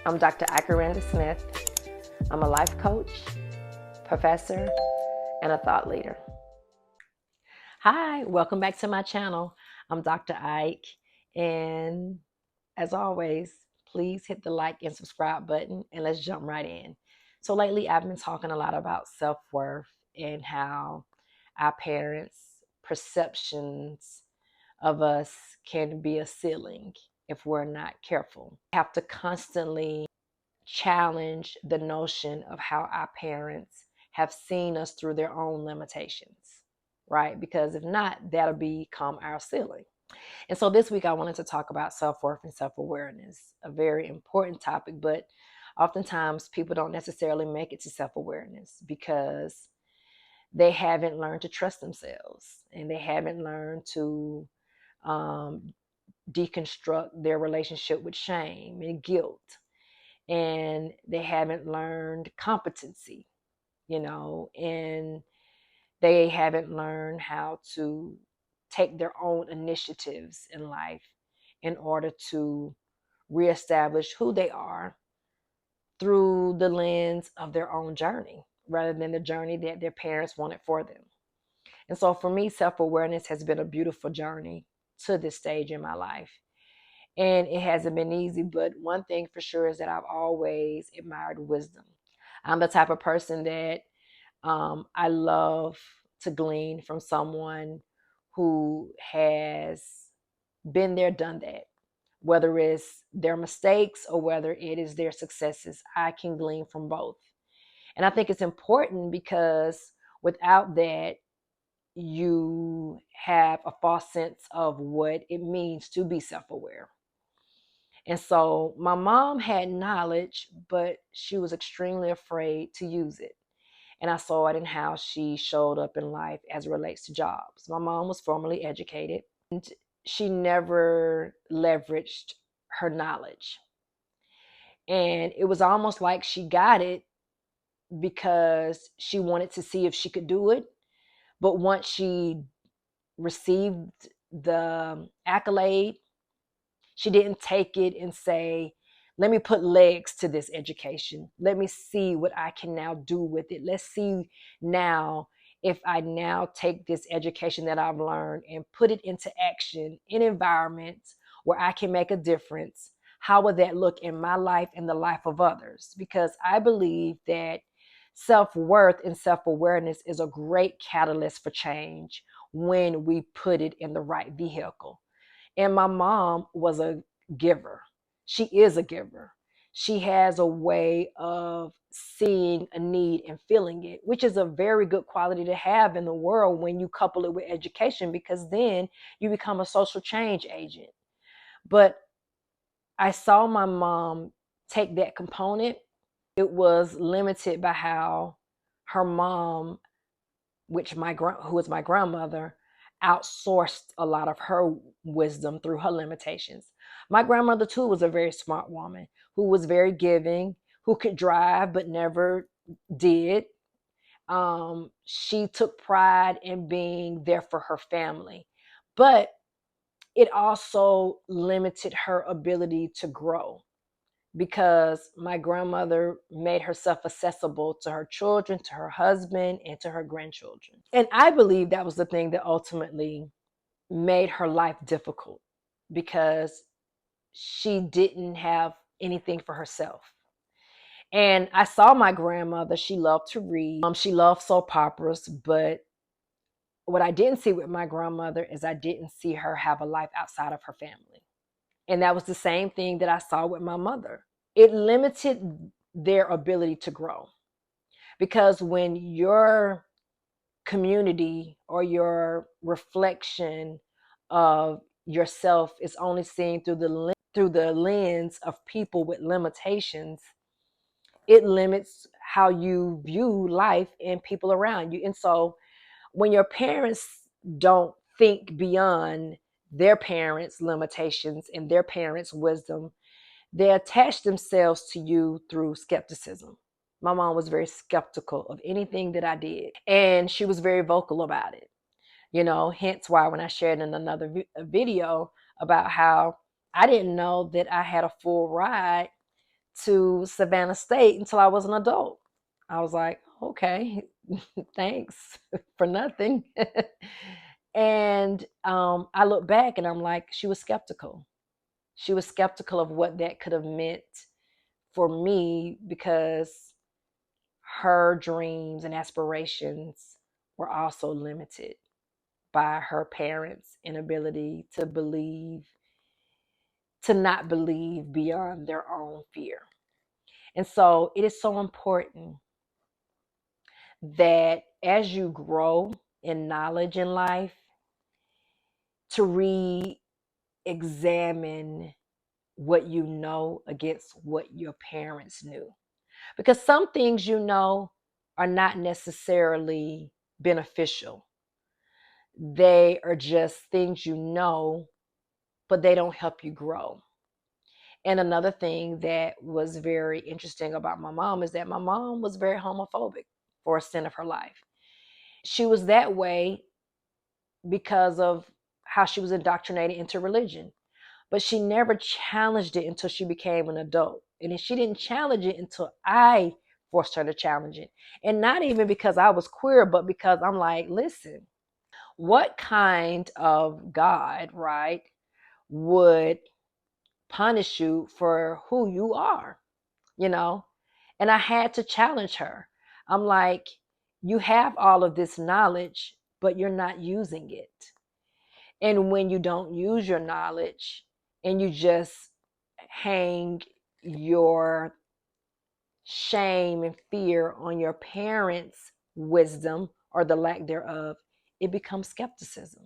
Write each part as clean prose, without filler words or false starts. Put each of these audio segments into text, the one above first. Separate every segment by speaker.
Speaker 1: I'm Dr. Akeranda Smith. I'm a life coach, professor, and a thought leader. Hi, welcome back to my channel. I'm Dr. Ike, and as always, please hit the like and subscribe button, and let's jump right in. So lately, I've been talking a lot about self-worth and how our parents' perceptions of us can be a ceiling if we're not careful. We have to constantly challenge the notion of how our parents have seen us through their own limitations, right? Because if not, that'll become our ceiling. And so this week I wanted to talk about self-worth and self-awareness, a very important topic, but oftentimes people don't necessarily make it to self-awareness because they haven't learned to trust themselves and they haven't learned to deconstruct their relationship with shame and guilt. And they haven't learned competency, and they haven't learned how to take their own initiatives in life in order to reestablish who they are through the lens of their own journey rather than the journey that their parents wanted for them. And so for me, self-awareness has been a beautiful journey to this stage in my life. And it hasn't been easy, but one thing for sure is that I've always admired wisdom. I'm the type of person that I love to glean from someone who has been there, done that. Whether it's their mistakes or whether it is their successes, I can glean from both. And I think it's important because without that, you have a false sense of what it means to be self-aware. And so my mom had knowledge, but she was extremely afraid to use it. And I saw it in how she showed up in life as it relates to jobs. My mom was formally educated, and she never leveraged her knowledge. And it was almost like she got it because she wanted to see if she could do it. But once she received the accolade, she didn't take it and say, let me put legs to this education. Let me see what I can now do with it. Let's see now if I now take this education that I've learned and put it into action in environments where I can make a difference. How would that look in my life and the life of others? Because I believe that self-worth and self-awareness is a great catalyst for change when we put it in the right vehicle. And my mom was a giver. She is a giver. She has a way of seeing a need and feeling it, which is a very good quality to have in the world when you couple it with education, because then you become a social change agent. But I saw my mom take that component. It was limited by how her mom, who was my grandmother, outsourced a lot of her wisdom through her limitations. My grandmother too was a very smart woman who was very giving, who could drive but never did. She took pride in being there for her family, but it also limited her ability to grow because my grandmother made herself accessible to her children, to her husband, and to her grandchildren. And I believe that was the thing that ultimately made her life difficult because she didn't have anything for herself. And I saw my grandmother, she loved to read. She loved soap operas, but what I didn't see with my grandmother is I didn't see her have a life outside of her family. And that was the same thing that I saw with my mother. It limited their ability to grow because when your community or your reflection of yourself is only seen through the lens of people with limitations, it limits how you view life and people around you. And so when your parents don't think beyond their parents' limitations and their parents' wisdom, they attach themselves to you through skepticism. My mom was very skeptical of anything that I did, and she was very vocal about it. Hence why when I shared in another video about how I didn't know that I had a full ride to Savannah State until I was an adult. I was like, okay, thanks for nothing. And I look back and I'm like, she was skeptical. She was skeptical of what that could have meant for me because her dreams and aspirations were also limited by her parents' inability to not believe beyond their own fear. And so it is so important that as you grow in knowledge in life, to re examine what you know against what your parents knew. Because some things you know are not necessarily beneficial, they are just things you know, but they don't help you grow. And another thing that was very interesting about my mom is that my mom was very homophobic for a stint of her life. She was that way because of how she was indoctrinated into religion, but she never challenged it until she became an adult. And she didn't challenge it until I forced her to challenge it. And not even because I was queer, but because I'm like, listen, what kind of God, right, would punish you for who you are, you know? And I had to challenge her. I'm like, you have all of this knowledge, but you're not using it. And when you don't use your knowledge and you just hang your shame and fear on your parents' wisdom or the lack thereof, it becomes skepticism.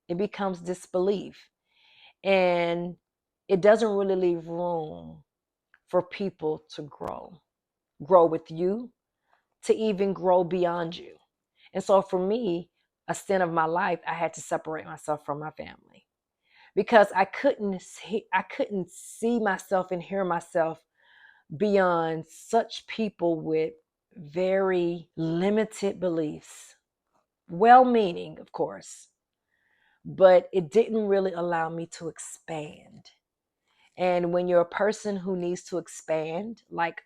Speaker 1: It becomes disbelief. And it doesn't really leave room for people to grow with you, to even grow beyond you. And so for me, a stint of my life, I had to separate myself from my family because I couldn't see myself and hear myself beyond such people with very limited beliefs, well meaning, of course, but it didn't really allow me to expand. And when you're a person who needs to expand, like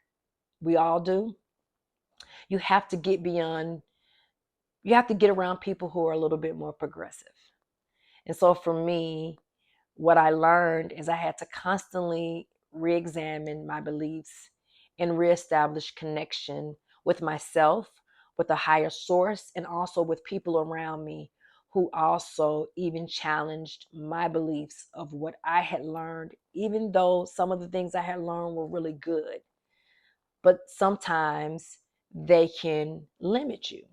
Speaker 1: we all do, you have to get beyond, you have to get around people who are a little bit more progressive. And so for me, what I learned is I had to constantly re examine my beliefs and reestablish connection with myself, with a higher source, and also with people around me who also even challenged my beliefs of what I had learned, even though some of the things I had learned were really good. But sometimes they can limit you.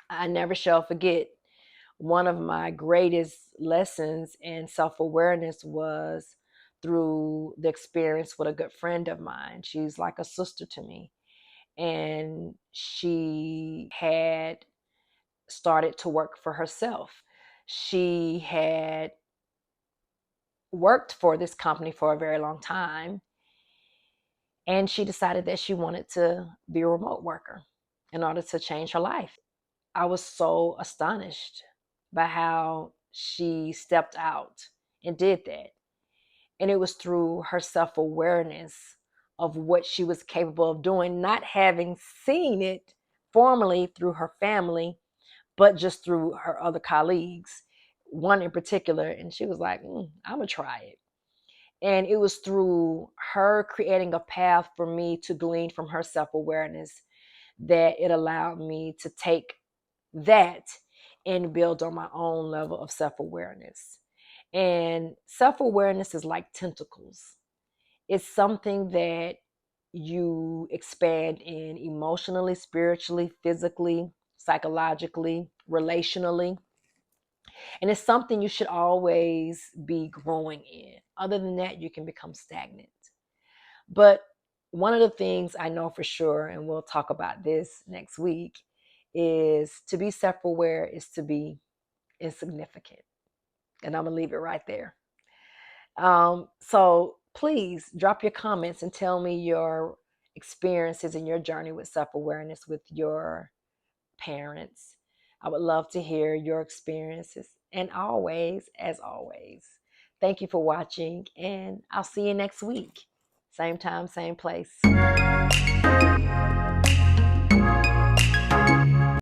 Speaker 1: I never shall forget one of my greatest lessons in self awareness was through the experience with a good friend of mine. She's like a sister to me. And she had started to work for herself. She had worked for this company for a very long time. And she decided that she wanted to be a remote worker in order to change her life. I was so astonished by how she stepped out and did that. And it was through her self awareness of what she was capable of doing, not having seen it formally through her family, but just through her other colleagues, one in particular. And she was like, I'm going to try it. And it was through her creating a path for me to glean from her self awareness that it allowed me to take that and build on my own level of self awareness. And self awareness is like tentacles, it's something that you expand in emotionally, spiritually, physically, psychologically, relationally. And it's something you should always be growing in. Other than that, you can become stagnant. But one of the things I know for sure, and we'll talk about this next week, is to be self aware is to be insignificant. And I'm going to leave it right there. So please drop your comments and tell me your experiences and your journey with self awareness with your parents. I would love to hear your experiences. And always, as always, thank you for watching, and I'll see you next week. Same time, same place.